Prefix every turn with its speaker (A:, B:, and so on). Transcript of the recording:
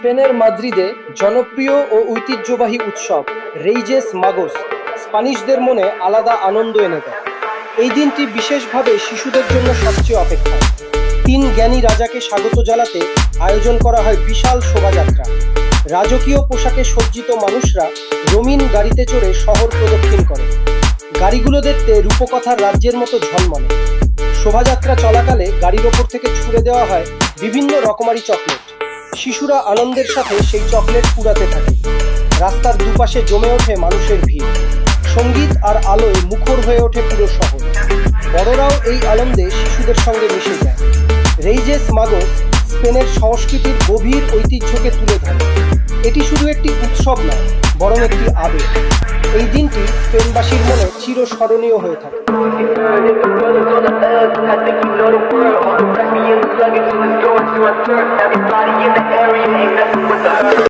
A: স্পেনের মাদ্রিদে জনপ্রিয় ও ঐতিহ্যবাহী উৎসব রেইজেস মাগোস স্প্যানিশদের মনে আলাদা আনন্দ এনে দেয়। এই দিনটি বিশেষভাবে শিশুদের জন্য সবচেয়ে অপেক্ষা। তিন জ্ঞানী রাজাকে স্বাগত জানাতে আয়োজন করা হয় বিশাল শোভাযাত্রা। রাজকীয় পোশাকে সজ্জিত মানুষরা রঙিন গাড়িতে চড়ে শহর প্রদক্ষিণ করে। গাড়িগুলো দেখতে রূপকথার রাজ্যের মতো ঝলমলে। শোভাযাত্রা চলাকালে গাড়ির ওপর থেকে ছুড়ে দেওয়া হয় বিভিন্ন রকমারি চকলেট। শিশুরা আনন্দের সাথে সেই চকলেট কুড়াতে থাকে। রাস্তার দুপাশে জমে ওঠে মানুষের ভিড়। সঙ্গীত আর আলোয় মুখর হয়ে ওঠে পুরো শহর। বড়রাও এই আনন্দে শিশুদের সঙ্গে মিশে যায়। রেইজেস মাগোস স্পেনের সংস্কৃতির গভীর ঐতিহ্যকে তুলে ধরে। এটি শুধু একটি উৎসব নয়, বরং একটি আবেগ। এই দিনটি স্পেনবাসীর মনে চিরস্মরণীয় হয়ে থাকে।